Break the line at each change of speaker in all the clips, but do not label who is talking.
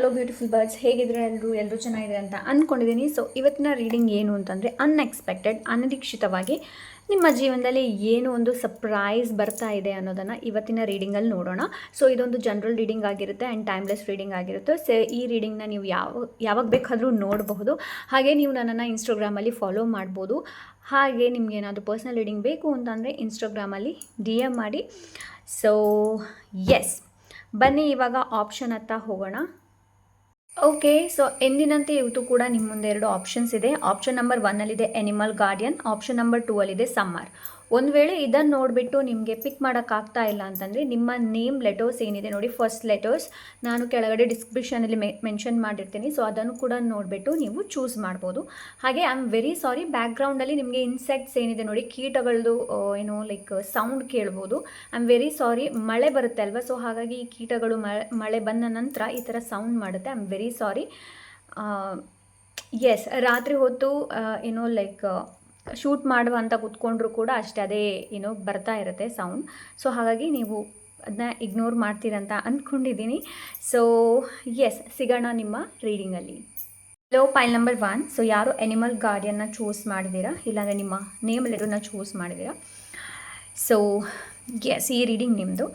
Hello beautiful birds, ಹೇಗಿದ್ರೆ ಎಲ್ಲರೂ ಚೆನ್ನಾಗಿದೆ ಅಂತ ಅಂದ್ಕೊಂಡಿದ್ದೀನಿ. ಸೊ ಇವತ್ತಿನ ರೀಡಿಂಗ್ ಏನು ಅಂತಂದರೆ, ಅನ್ಎಕ್ಸ್ಪೆಕ್ಟೆಡ್, ಅನಿರೀಕ್ಷಿತವಾಗಿ ನಿಮ್ಮ ಜೀವನದಲ್ಲಿ ಏನು ಒಂದು ಸರ್ಪ್ರೈಸ್ ಬರ್ತಾ ಇದೆ ಅನ್ನೋದನ್ನು ಇವತ್ತಿನ ರೀಡಿಂಗಲ್ಲಿ ನೋಡೋಣ. ಸೊ ಇದೊಂದು ಜನರಲ್ ರೀಡಿಂಗ್ ಆಗಿರುತ್ತೆ ಆ್ಯಂಡ್ ಟೈಮ್ಲೆಸ್ ರೀಡಿಂಗ್ ಆಗಿರುತ್ತೆ. ಸೊ ಈ ರೀಡಿಂಗ್ನ ನೀವು ಯಾವಾಗ ಬೇಕಾದರೂ ನೋಡಬಹುದು. ಹಾಗೆ ನೀವು ನನ್ನನ್ನು ಇನ್ಸ್ಟಾಗ್ರಾಮಲ್ಲಿ ಫಾಲೋ ಮಾಡ್ಬೋದು. ಹಾಗೆ ನಿಮ್ಗೆ ಏನಾದರೂ ಪರ್ಸ್ನಲ್ ರೀಡಿಂಗ್ ಬೇಕು ಅಂತಂದರೆ ಇನ್ಸ್ಟಾಗ್ರಾಮಲ್ಲಿ DM ಮಾಡಿ. ಸೊ ಎಸ್, ಬನ್ನಿ ಇವಾಗ ಆಪ್ಷನ್ ಹತ್ತ ಹೋಗೋಣ. ಓಕೆ, ಸೊ ಎಂದಿನಂತೆ ಇವತ್ತು ಕೂಡ ನಿಮ್ಮ ಮುಂದೆ 2 ಆಪ್ಷನ್ಸ್ ಇದೆ. ಆಪ್ಷನ್ ನಂಬರ್ 1ಅಲ್ಲಿದೆ ಎನಿಮಲ್ ಗಾರ್ಡಿಯನ್, ಆಪ್ಷನ್ ನಂಬರ್ 2ಅಲ್ಲಿದೆ ಸಮ್ಮರ್. ಒಂದು ವೇಳೆ ಇದನ್ನು ನೋಡಿಬಿಟ್ಟು ನಿಮಗೆ ಪಿಕ್ ಮಾಡೋಕ್ಕಾಗ್ತಾ ಇಲ್ಲ ಅಂತಂದರೆ ನಿಮ್ಮ ನೇಮ್ ಲೆಟರ್ಸ್ ಏನಿದೆ ನೋಡಿ, ಫಸ್ಟ್ ಲೆಟರ್ಸ್ ನಾನು ಕೆಳಗಡೆ ಡಿಸ್ಕ್ರಿಪ್ಷನಲ್ಲಿ ಮೆನ್ಷನ್ ಮಾಡಿರ್ತೀನಿ. ಸೊ ಅದನ್ನು ಕೂಡ ನೋಡಿಬಿಟ್ಟು ನೀವು ಚೂಸ್ ಮಾಡ್ಬೋದು. ಹಾಗೆ ಐ ಆಮ್ ವೆರಿ ಸಾರಿ, ಬ್ಯಾಕ್ಗ್ರೌಂಡಲ್ಲಿ ನಿಮಗೆ ಇನ್ಸೆಕ್ಟ್ಸ್ ಏನಿದೆ ನೋಡಿ, ಕೀಟಗಳದ್ದು ಏನೋ ಲೈಕ್ ಸೌಂಡ್ ಕೇಳ್ಬೋದು. ಐ ಆಮ್ ವೆರಿ ಸಾರಿ, ಮಳೆ ಬರುತ್ತೆ ಅಲ್ವಾ, ಸೊ ಹಾಗಾಗಿ ಈ ಕೀಟಗಳು ಮಳೆ ಬಂದ ನಂತರ ಈ ಥರ ಸೌಂಡ್ ಮಾಡುತ್ತೆ. I am very sorry. Yes, ರಾತ್ರಿ ಹೊತ್ತು ಏನೋ ಲೈಕ್ ಶೂಟ್ ಮಾಡುವ ಅಂತ ಕೂತ್ಕೊಂಡ್ರೂ ಕೂಡ ಅಷ್ಟೇ ಅದೇ ಏನೋ ಬರ್ತಾ ಇರುತ್ತೆ ಸೌಂಡ್. ಸೊ ಹಾಗಾಗಿ ನೀವು ಅದನ್ನ ಇಗ್ನೋರ್ ಮಾಡ್ತೀರಂತ ಅಂದ್ಕೊಂಡಿದ್ದೀನಿ. ಸೊ ಎಸ್, ಸಿಗೋಣ ನಿಮ್ಮ ರೀಡಿಂಗಲ್ಲಿ. Hello, pile number 1. ಸೊ ಯಾರು ಎನಿಮಲ್ ಗಾರ್ಡಿಯನ್ನ ಚೂಸ್ ಮಾಡಿದ್ದೀರಾ, ಇಲ್ಲಾಂದರೆ ನಿಮ್ಮ ನೇಮ್ ಲೆಟರ್ನ ಚೂಸ್ ಮಾಡಿದ್ದೀರಾ. ಸೊ ಎಸ್, ಈ ರೀಡಿಂಗ್ ನಿಮ್ಮದು.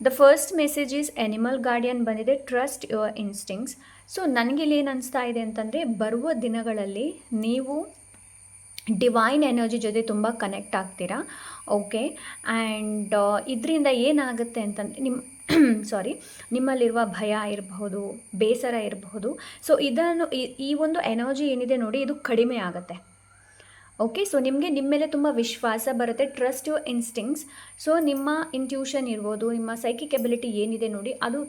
The first message is animal guardian ಬಂದಿದೆ, ಟ್ರಸ್ಟ್ ಯುವರ್ ಇನ್ಸ್ಟಿಂಕ್ಟ್ಸ್. ಸೊ ನನಗಿಲ್ಲಿ ಏನು ಅನಿಸ್ತಾ ಇದೆ ಅಂತಂದರೆ, ಬರುವ ದಿನಗಳಲ್ಲಿ ನೀವು ಡಿವೈನ್ ಎನರ್ಜಿ ಜೊತೆ ತುಂಬ ಕನೆಕ್ಟ್ ಆಗ್ತೀರಾ. ಓಕೆ, ಆ್ಯಂಡ್ ಇದರಿಂದ ಏನಾಗುತ್ತೆ ಅಂತಂದರೆ ನಿಮ್ಮಲ್ಲಿರುವ ಭಯ ಇರಬಹುದು, ಬೇಸರ ಇರಬಹುದು. ಸೊ ಇದನ್ನು ಈ ಒಂದು ಎನರ್ಜಿ ಏನಿದೆ ನೋಡಿ, ಇದು ಕಡಿಮೆ ಆಗುತ್ತೆ. ಓಕೆ, ಸೊ ನಿಮಗೆ ನಿಮ್ಮ ಮೇಲೆ ತುಂಬ ವಿಶ್ವಾಸ ಬರುತ್ತೆ. Trust your instincts. ಸೊ ನಿಮ್ಮ ಇಂಟ್ಯೂಷನ್ ಇರ್ಬೋದು, ನಿಮ್ಮ ಸೈಕಿಕ್ ಎಬಿಲಿಟಿ ಏನಿದೆ ನೋಡಿ, ಅದು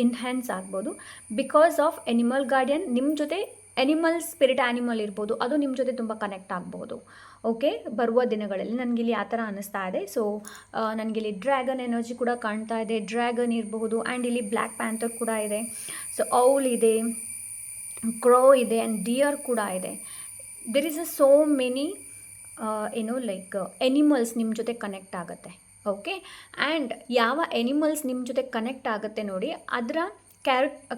ಇನ್ಹ್ಯಾನ್ಸ್ ಆಗ್ಬೋದು ಬಿಕಾಸ್ ಆಫ್ ಎನಿಮಲ್ ಗಾರ್ಡಿಯನ್. ನಿಮ್ಮ ಜೊತೆ ಎನಿಮಲ್ ಸ್ಪಿರಿಟ್, ಆ್ಯನಿಮಲ್ ಇರ್ಬೋದು, ಅದು ನಿಮ್ಮ ಜೊತೆ ತುಂಬ ಕನೆಕ್ಟ್ ಆಗ್ಬೋದು. ಓಕೆ, ಬರುವ ದಿನಗಳಲ್ಲಿ ನನಗಿಲ್ಲಿ ಆ ಥರ ಅನ್ನಿಸ್ತಾ ಇದೆ. ಸೊ ನನಗಿಲ್ಲಿ ಡ್ರ್ಯಾಗನ್ ಎನರ್ಜಿ ಕೂಡ ಕಾಣ್ತಾ ಇದೆ. ಡ್ರ್ಯಾಗನ್ ಇರಬಹುದು, ಆ್ಯಂಡ್ ಇಲ್ಲಿ ಬ್ಲ್ಯಾಕ್ ಪ್ಯಾಂಥರ್ ಕೂಡ ಇದೆ. ಸೊ ಔಲ್ ಇದೆ, ಕ್ರೋ ಇದೆ, ಆ್ಯಂಡ್ ಡಿಯರ್ ಕೂಡ ಇದೆ. There is so many like animals ನಿಮ್ಮ ಜೊತೆ ಕನೆಕ್ಟ್ ಆಗುತ್ತೆ. ಓಕೆ, ಆ್ಯಂಡ್ ಯಾವ ಎನಿಮಲ್ಸ್ ನಿಮ್ಮ ಜೊತೆ ಕನೆಕ್ಟ್ ಆಗುತ್ತೆ ನೋಡಿ, ಅದರ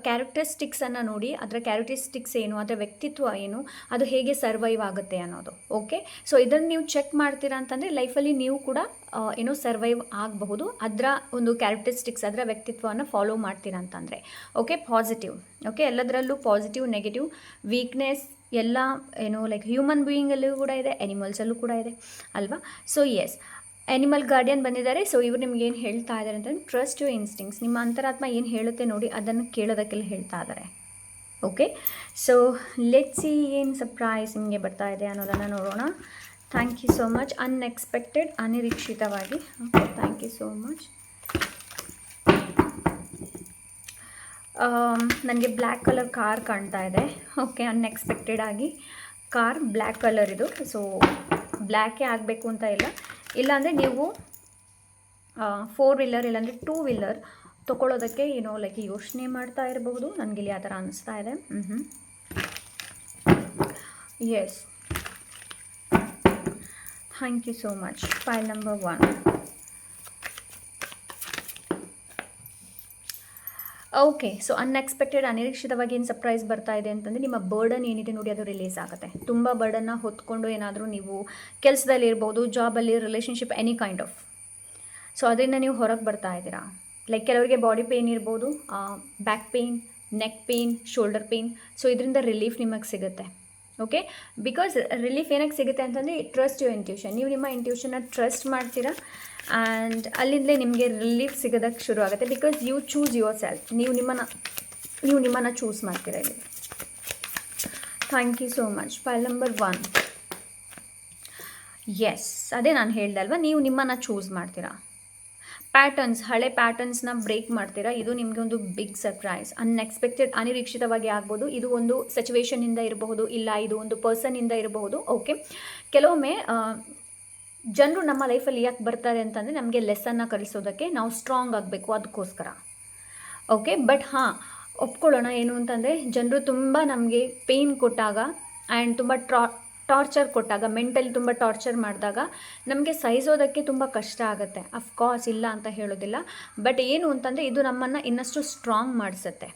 ಕ್ಯಾರೆಕ್ಟರಿಸ್ಟಿಕ್ಸನ್ನು ನೋಡಿ, ಅದರ ಕ್ಯಾರೆಕ್ಟರಿಸ್ಟಿಕ್ಸ್ ಏನು, ಅದರ ವ್ಯಕ್ತಿತ್ವ ಏನು, ಅದು ಹೇಗೆ ಸರ್ವೈವ್ ಆಗುತ್ತೆ ಅನ್ನೋದು. ಓಕೆ, ಸೊ ಇದನ್ನು ನೀವು ಚೆಕ್ ಮಾಡ್ತೀರಾ ಅಂತಂದರೆ ಲೈಫಲ್ಲಿ ನೀವು ಕೂಡ ಸರ್ವೈವ್ ಆಗಬಹುದು. ಅದರ ಒಂದು ಕ್ಯಾರೆಕ್ಟರಿಸ್ಟಿಕ್ಸ್, ಅದರ ವ್ಯಕ್ತಿತ್ವವನ್ನು ಫಾಲೋ ಮಾಡ್ತೀರಾ ಅಂತಂದರೆ. Okay, positive. ಓಕೆ, ಎಲ್ಲದರಲ್ಲೂ ಪಾಸಿಟಿವ್, ನೆಗೆಟಿವ್, ವೀಕ್ನೆಸ್ ಎಲ್ಲ ಲೈಕ್ ಹ್ಯೂಮನ್ ಬೀಯಿಂಗಲ್ಲೂ ಕೂಡ ಇದೆ, ಎನಿಮಲ್ಸಲ್ಲೂ ಕೂಡ ಇದೆ ಅಲ್ವಾ. ಸೊ ಎಸ್, ಎನಿಮಲ್ ಗಾರ್ಡಿಯನ್ ಬಂದಿದ್ದಾರೆ. ಸೊ ಇವರು ನಿಮ್ಗೆ ಏನು ಹೇಳ್ತಾ ಇದ್ದಾರೆ ಅಂತಂದರೆ, ಟ್ರಸ್ಟ್ ಯುವರ್ ಇನ್ಸ್ಟಿಂಕ್ಟ್ಸ್. ನಿಮ್ಮ ಅಂತರಾತ್ಮ ಏನು ಹೇಳುತ್ತೆ ನೋಡಿ, ಅದನ್ನು ಕೇಳೋದಕ್ಕೆಲ್ಲ ಹೇಳ್ತಾ ಇದ್ದಾರೆ. ಓಕೆ, ಸೊ ಲೆಟ್ಸ್ ಸಿ ಏನು ಸರ್ಪ್ರೈಸ್ ನಿಮಗೆ ಬರ್ತಾ ಇದೆ ಅನ್ನೋದನ್ನು ನೋಡೋಣ. Thank you so much. Unexpected, ಅನಿರೀಕ್ಷಿತವಾಗಿ. Okay, thank you so much. ನನಗೆ ಬ್ಲ್ಯಾಕ್ ಕಲರ್ ಕಾರ್ ಕಾಣ್ತಾ ಇದೆ. ಓಕೆ, ಅನ್ಎಕ್ಸ್ಪೆಕ್ಟೆಡ್ ಆಗಿ ಕಾರ್ ಬ್ಲ್ಯಾಕ್ ಕಲರ್ ಇದು. ಸೊ ಬ್ಲ್ಯಾಕೇ ಆಗಬೇಕು ಅಂತ ಇಲ್ಲಾಂದರೆ ನೀವು 4 ವೀಲರ್ ಇಲ್ಲಾಂದರೆ 2 ವೀಲರ್ ತೊಗೊಳ್ಳೋದಕ್ಕೆ ಲೈಕ್ ಯೋಚನೆ ಮಾಡ್ತಾ ಇರಬಹುದು. ನನಗಿಲ್ಲಿ ಆ ಥರ ಅನ್ನಿಸ್ತಾ ಇದೆ. Yes, thank you so much. File number 1. Okay, so unexpected, ಅನಿರೀಕ್ಷಿತವಾಗಿ ಏನು ಸರ್ಪ್ರೈಸ್ ಬರ್ತಾ ಇದೆ ಅಂತಂದರೆ, ನಿಮ್ಮ ಬರ್ಡನ್ ಏನಿದೆ ನೋಡಿ, ಅದು ರಿಲೀಸ್ ಆಗುತ್ತೆ. ತುಂಬ ಬರ್ಡನ್ನ ಹೊತ್ಕೊಂಡು ಏನಾದರೂ ನೀವು ಕೆಲಸದಲ್ಲಿ ಇರ್ಬೋದು, ಜಾಬಲ್ಲಿ, relationship, any kind of. So ಅದರಿಂದ ನೀವು ಹೊರಗೆ ಬರ್ತಾ ಇದ್ದೀರಾ. ಲೈಕ್ ಕೆಲವರಿಗೆ ಬಾಡಿ ಪೇಯ್ನ್ ಇರ್ಬೋದು, back pain, neck pain, shoulder pain. So ಇದರಿಂದ ರಿಲೀಫ್ ನಿಮಗೆ ಸಿಗುತ್ತೆ. ಓಕೆ, ಬಿಕಾಸ್ ರಿಲೀಫ್ ಏನಕ್ಕೆ ಸಿಗುತ್ತೆ ಅಂತಂದರೆ, ಟ್ರಸ್ಟ್ ಯುವರ್ ಇಂಟ್ಯೂಷನ್. ನೀವು ನಿಮ್ಮ ಇಂಟ್ಯೂಷನ್ನ ಟ್ರಸ್ಟ್ ಮಾಡ್ತೀರಾ, ಆ್ಯಂಡ್ ಅಲ್ಲಿಂದಲೇ ನಿಮಗೆ ರಿಲೀಫ್ ಸಿಗೋದಕ್ಕೆ ಶುರು ಆಗುತ್ತೆ. Because you choose yourself. ನೀವು ನಿಮ್ಮನ್ನು ಚೂಸ್ ಮಾಡ್ತೀರಾ ಇಲ್ಲಿ. Thank you so much. File number 1. Yes, ಅದೇ ನಾನು ಹೇಳ್ದೆ ಅಲ್ವಾ, ನೀವು ನಿಮ್ಮನ್ನು ಚೂಸ್ ಮಾಡ್ತೀರಾ. ಪ್ಯಾಟರ್ನ್ಸ್, ಹಳೆ ಪ್ಯಾಟರ್ನ್ಸ್ನ ಬ್ರೇಕ್ ಮಾಡ್ತೀರಾ. ಇದು ನಿಮಗೆ ಒಂದು ಬಿಗ್ ಸರ್ಪ್ರೈಸ್. ಅನ್ಎಕ್ಸ್ಪೆಕ್ಟೆಡ್, ಅನಿರೀಕ್ಷಿತವಾಗಿ ಆಗ್ಬೋದು. ಇದು ಒಂದು ಸಿಚುವೇಷನಿಂದ ಇರಬಹುದು, ಇಲ್ಲ ಇದು ಒಂದು ಪರ್ಸನ್ನಿಂದ ಇರಬಹುದು. ಓಕೆ, ಕೆಲವೊಮ್ಮೆ ಜನರು ನಮ್ಮ ಲೈಫಲ್ಲಿ ಯಾಕೆ ಬರ್ತಾರೆ ಅಂತಂದರೆ, ನಮಗೆ ಲೆಸನ್ನ ಕಲಿಸೋದಕ್ಕೆ, ನಾವು ಸ್ಟ್ರಾಂಗ್ ಆಗಬೇಕು ಅದಕ್ಕೋಸ್ಕರ. ಓಕೆ, ಬಟ್ ಒಪ್ಕೊಳ್ಳೋಣ ಏನು ಅಂತಂದರೆ, ಜನರು ತುಂಬ ನಮಗೆ ಪೇಯ್ನ್ ಕೊಟ್ಟಾಗ ಆ್ಯಂಡ್ ತುಂಬ ಟಾರ್ಚರ್ ಕೊಟ್ಟಾಗ, ಮೆಂಟಲಿ ತುಂಬ ಟಾರ್ಚರ್ ಮಾಡಿದಾಗ ನಮಗೆ ಸಹಿಸೋದಕ್ಕೆ ತುಂಬ ಕಷ್ಟ ಆಗುತ್ತೆ. ಅಫ್ಕೋರ್ಸ್ ಇಲ್ಲ ಅಂತ ಹೇಳೋದಿಲ್ಲ, ಬಟ್ ಏನು ಅಂತಂದರೆ ಇದು ನಮ್ಮನ್ನು ಇನ್ನಷ್ಟು ಸ್ಟ್ರಾಂಗ್ ಮಾಡಿಸುತ್ತೆ.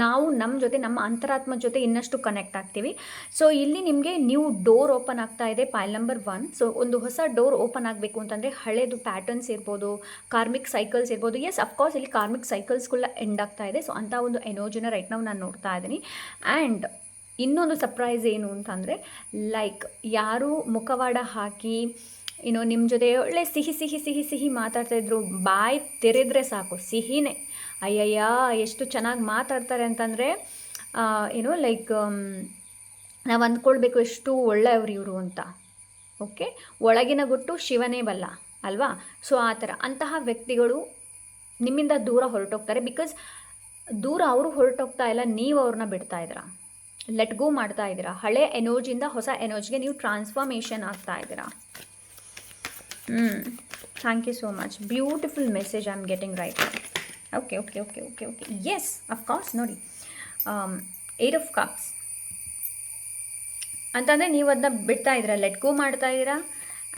ನಾವು ನಮ್ಮ ಜೊತೆ, ನಮ್ಮ ಅಂತರಾತ್ಮ ಜೊತೆ ಇನ್ನಷ್ಟು ಕನೆಕ್ಟ್ ಆಗ್ತೀವಿ. ಸೊ ಇಲ್ಲಿ ನಿಮಗೆ ನ್ಯೂ ಡೋರ್ ಓಪನ್ ಆಗ್ತಾ ಇದೆ, ಪಾಯಿಲ್ ನಂಬರ್ 1. ಸೊ ಒಂದು ಹೊಸ ಡೋರ್ ಓಪನ್ ಆಗಬೇಕು ಅಂತಂದರೆ ಹಳೇದು ಪ್ಯಾಟರ್ನ್ಸ್ ಇರ್ಬೋದು, ಕಾರ್ಮಿಕ್ ಸೈಕಲ್ಸ್ ಇರ್ಬೋದು. ಎಸ್, ಅಫ್ಕೋರ್ಸ್ ಇಲ್ಲಿ ಕಾರ್ಮಿಕ್ ಸೈಕಲ್ಸ್ಗಳ ಎಂಡ್ ಆಗ್ತಾ ಇದೆ. ಸೊ ಅಂಥ ಒಂದು ಎನರ್ಜಿನ ರೈಟ್ ನಾವು ನಾನು ನೋಡ್ತಾ ಇದ್ದೀನಿ. ಆ್ಯಂಡ್ ಇನ್ನೊಂದು ಸರ್ಪ್ರೈಸ್ ಏನು ಅಂತಂದರೆ, ಲೈಕ್ ಯಾರು ಮುಖವಾಡ ಹಾಕಿ ನಿಮ್ಮ ಜೊತೆ ಒಳ್ಳೆ ಸಿಹಿ ಸಿಹಿ ಸಿಹಿ ಸಿಹಿ ಮಾತಾಡ್ತಾಯಿದ್ರು, ಬಾಯಿ ತೆರೆದ್ರೆ ಸಾಕು ಸಿಹಿನೇ. ಅಯ್ಯಯ್ಯ ಎಷ್ಟು ಚೆನ್ನಾಗಿ ಮಾತಾಡ್ತಾರೆ ಅಂತಂದರೆ ಲೈಕ್ ನಾವು ಅಂದ್ಕೊಳ್ಬೇಕು ಎಷ್ಟು ಒಳ್ಳೆಯವರು ಇವರು ಅಂತ. ಓಕೆ, ಒಳಗಿನ ಗುಟ್ಟು ಶಿವನೇ ಬಲ್ಲ ಅಲ್ವಾ? ಸೊ ಆ ಥರ ಅಂತಹ ವ್ಯಕ್ತಿಗಳು ನಿಮ್ಮಿಂದ ದೂರ ಹೊರಟೋಗ್ತಾರೆ. ಬಿಕಾಸ್ ದೂರ ಅವರು ಹೊರಟೋಗ್ತಾ ಇಲ್ಲ, ನೀವು ಅವ್ರನ್ನ ಬಿಡ್ತಾ ಇದ್ದೀರಾ, ಲೆಟ್ ಗೋ ಮಾಡ್ತಾ ಇದ್ದೀರಾ. ಹಳೆ ಎನರ್ಜಿಯಿಂದ ಹೊಸ ಎನರ್ಜಿಗೆ ನೀವು ಟ್ರಾನ್ಸ್ಫಾರ್ಮೇಷನ್ ಆಗ್ತಾ ಇದ್ದೀರಾ. Thank you so much. Beautiful message I am getting right. Okay okay okay okay okay yes, of course ನೋಡಿ 8 ಆಫ್ ಕಪ್ಸ್ ಅಂತಂದರೆ ನೀವು ಅದನ್ನ ಬಿಡ್ತಾ ಇದ್ದೀರಾ, ಲೆಟ್ ಗೋ ಮಾಡ್ತಾ ಇದ್ದೀರಾ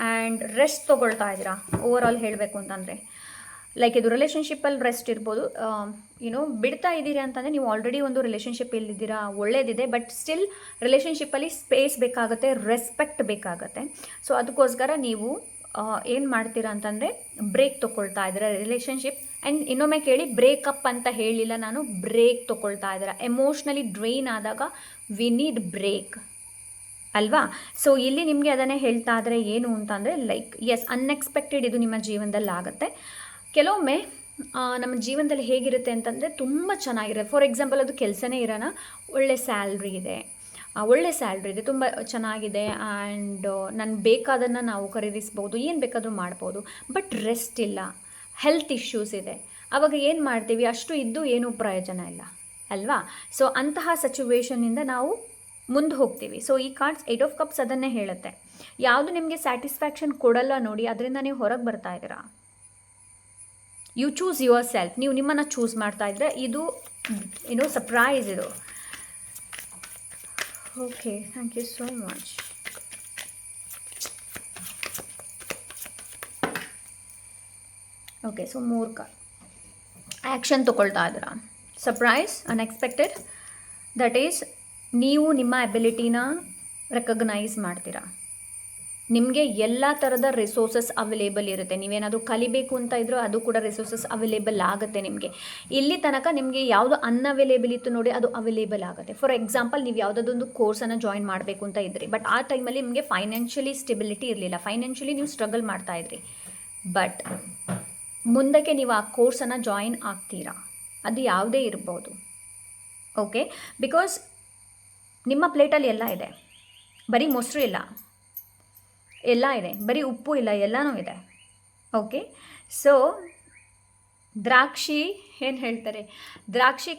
ಆ್ಯಂಡ್ ರೆಸ್ಟ್ ತೊಗೊಳ್ತಾ ಇದ್ದೀರಾ. ಓವರ್ ಆಲ್ ಹೇಳಬೇಕು ಅಂತಂದರೆ ಲೈಕ್ ಇದು ರಿಲೇಷನ್ಶಿಪ್ಪಲ್ಲಿ ರೆಸ್ಟ್ ಇರ್ಬೋದು. ಬಿಡ್ತಾ ಇದ್ದೀರಿ ಅಂತಂದರೆ ನೀವು ಆಲ್ರೆಡಿ ಒಂದು ರಿಲೇಷನ್ಶಿಪ್ ಇಲ್ಲಿದ್ದೀರಾ, ಒಳ್ಳೇದಿದೆ. ಬಟ್ ಸ್ಟಿಲ್ ರಿಲೇಷನ್ಶಿಪ್ಪಲ್ಲಿ ಸ್ಪೇಸ್ ಬೇಕಾಗುತ್ತೆ, ರೆಸ್ಪೆಕ್ಟ್ ಬೇಕಾಗುತ್ತೆ. ಸೊ ಅದಕ್ಕೋಸ್ಕರ ನೀವು ಏನು ಮಾಡ್ತೀರಾ ಅಂತಂದರೆ ಬ್ರೇಕ್ ತೊಗೊಳ್ತಾ ಇದ್ದೀರಾ ರಿಲೇಷನ್ಶಿಪ್. ಆ್ಯಂಡ್ ಇನ್ನೊಮ್ಮೆ ಕೇಳಿ, ಬ್ರೇಕಪ್ ಅಂತ ಹೇಳಿಲ್ಲ ನಾನು, ಬ್ರೇಕ್ ತೊಗೊಳ್ತಾ ಇದ್ದೀರಾ. ಎಮೋಷ್ನಲಿ ಡ್ರೈನ್ ಆದಾಗ ವಿ ನೀಡ್ ಬ್ರೇಕ್ ಅಲ್ವಾ? ಸೊ ಇಲ್ಲಿ ನಿಮಗೆ ಅದನ್ನೇ ಹೇಳ್ತಾ ಇದ್ರೆ ಏನು ಅಂತಂದರೆ ಲೈಕ್ ಎಸ್, ಅನ್ಎಕ್ಸ್ಪೆಕ್ಟೆಡ್ ಇದು ನಿಮ್ಮ ಜೀವನದಲ್ಲಿ ಆಗುತ್ತೆ. ಕೆಲವೊಮ್ಮೆ ನಮ್ಮ ಜೀವನದಲ್ಲಿ ಹೇಗಿರುತ್ತೆ ಅಂತಂದರೆ ತುಂಬ ಚೆನ್ನಾಗಿರುತ್ತೆ. ಫಾರ್ ಎಕ್ಸಾಂಪಲ್ ಅದು ಕೆಲಸನೇ ಇರೋಣ, ಒಳ್ಳೆ ಸ್ಯಾಲ್ರಿ ಇದೆ, ತುಂಬ ಚೆನ್ನಾಗಿದೆ ಆ್ಯಂಡ್ ನನಗೆ ಬೇಕಾದನ್ನು ನಾವು ಖರೀದಿಸ್ಬೋದು, ಏನು ಬೇಕಾದರೂ ಮಾಡ್ಬೋದು. ಬಟ್ ರೆಸ್ಟ್ ಇಲ್ಲ, ಹೆಲ್ತ್ ಇಶ್ಯೂಸ್ ಇದೆ. ಆವಾಗ ಏನು ಮಾಡ್ತೀವಿ? ಅಷ್ಟು ಇದ್ದು ಏನೂ ಪ್ರಯೋಜನ ಇಲ್ಲ ಅಲ್ವಾ? ಸೊ ಅಂತಹ ಸಿಚುವೇಶನ್ನಿಂದ ನಾವು ಮುಂದೆ ಹೋಗ್ತೀವಿ. ಸೊ ಈ ಕಾರ್ಡ್ಸ್ 8 ಆಫ್ ಕಪ್ಸ್ ಅದನ್ನೇ ಹೇಳುತ್ತೆ. ಯಾವುದು ನಿಮಗೆ ಸ್ಯಾಟಿಸ್ಫ್ಯಾಕ್ಷನ್ ಕೊಡಲ್ಲ ನೋಡಿ, ಅದರಿಂದ ನೀವು ಹೊರಗೆ ಬರ್ತಾ ಇದ್ದೀರಾ. ಯು ಚೂಸ್ ಯುವರ್ ಸೆಲ್ಫ್, ನೀವು ನಿಮ್ಮನ್ನು ಚೂಸ್ ಮಾಡ್ತಾ ಇದ್ರೆ ಇದು ಸರ್ಪ್ರೈಸ್ ಇದು. Okay, thank you so much. Okay, so 3 card action ತೊಗೊಳ್ತಾ ಇದ್ದೀರಾ. ಸರ್ಪ್ರೈಸ್, ಅನ್ಎಕ್ಸ್ಪೆಕ್ಟೆಡ್, ದಟ್ ಈಸ್ ನೀವು ನಿಮ್ಮ ಎಬಿಲಿಟಿನ ರೆಕಗ್ನೈಸ್ ಮಾಡ್ತೀರಾ. ನಿಮಗೆ ಎಲ್ಲ ಥರದ ರಿಸೋರ್ಸಸ್ ಅವೈಲೇಬಲ್ ಇರುತ್ತೆ. ನೀವೇನಾದರೂ ಕಲಿಬೇಕು ಅಂತ ಇದ್ದರೂ ಅದು ಕೂಡ ರಿಸೋರ್ಸಸ್ ಅವೈಲೇಬಲ್ ಆಗುತ್ತೆ ನಿಮಗೆ. ಇಲ್ಲಿ ತನಕ ನಿಮಗೆ ಯಾವುದು ಅನ್ಅವೈಲೇಬಲ್ ಇತ್ತು ನೋಡಿ, ಅದು ಅವೈಲೇಬಲ್ ಆಗುತ್ತೆ. ಫಾರ್ ಎಕ್ಸಾಂಪಲ್, ನೀವು ಯಾವುದಾದೊಂದು ಕೋರ್ಸನ್ನು ಜಾಯಿನ್ ಮಾಡಬೇಕು ಅಂತ ಇದ್ರಿ, ಬಟ್ ಆ ಟೈಮಲ್ಲಿ ನಿಮಗೆ ಫೈನಾನ್ಷಿಯಲಿ ಸ್ಟೆಬಿಲಿಟಿ ಇರಲಿಲ್ಲ, ಫೈನಾನ್ಷಿಯಲಿ ನೀವು ಸ್ಟ್ರಗಲ್ ಮಾಡ್ತಾ ಇದ್ರಿ. ಬಟ್ ಮುಂದಕ್ಕೆ ನೀವು ಆ ಕೋರ್ಸನ್ನು ಜಾಯಿನ್ ಆಗ್ತೀರಾ, ಅದು ಯಾವುದೇ ಇರ್ಬೋದು. ಓಕೆ, ಬಿಕಾಸ್ ನಿಮ್ಮ ಪ್ಲೇಟಲ್ಲಿ ಎಲ್ಲ ಇದೆ, ಬರೀ ಮೊಸರು ಇಲ್ಲ, ಎಲ್ಲ ಇದೆ, ಬರೀ ಉಪ್ಪು ಇಲ್ಲ, ಎಲ್ಲನೂ ಇದೆ. ಓಕೆ, ಸೊ ದ್ರಾಕ್ಷಿ ಏನು ಹೇಳ್ತಾರೆ, ದ್ರಾಕ್ಷಿ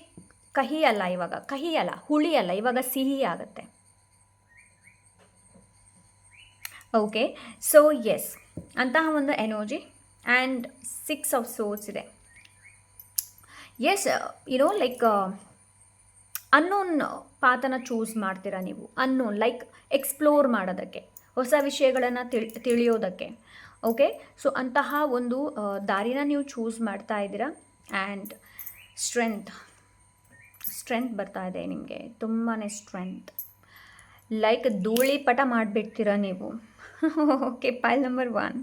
ಕಹಿ ಅಲ್ಲ, ಇವಾಗ ಕಹಿ ಅಲ್ಲ, ಹುಳಿ ಅಲ್ಲ, ಇವಾಗ ಸಿಹಿ ಆಗುತ್ತೆ. ಓಕೆ, ಸೊ ಎಸ್, ಅಂತಹ ಒಂದು ಎನರ್ಜಿ. ಆ್ಯಂಡ್ 6 ಆಫ್ ಸೋರ್ಸ್ ಇದೆ. ಎಸ್, ಲೈಕ್ ಅನ್ನೋನ್ ಪಾತನ ಚೂಸ್ ಮಾಡ್ತೀರಾ ನೀವು. ಅನ್ನೋನ್ ಲೈಕ್ ಎಕ್ಸ್ಪ್ಲೋರ್ ಮಾಡೋದಕ್ಕೆ, ಹೊಸ ವಿಷಯಗಳನ್ನು ತಿಳಿಯೋದಕ್ಕೆ. ಓಕೆ, ಸೊ ಅಂತಹ ಒಂದು ದಾರಿನ ನೀವು ಚೂಸ್ ಮಾಡ್ತಾ ಇದ್ದೀರಾ. ಆ್ಯಂಡ್ ಸ್ಟ್ರೆಂತ್ ಬರ್ತಾ ಇದೆ ನಿಮಗೆ, ತುಂಬಾ ಸ್ಟ್ರೆಂತ್. ಲೈಕ್ ಧೂಳಿಪಟ ಮಾಡಿಬಿಡ್ತೀರಾ ನೀವು. Okay, pile number 1.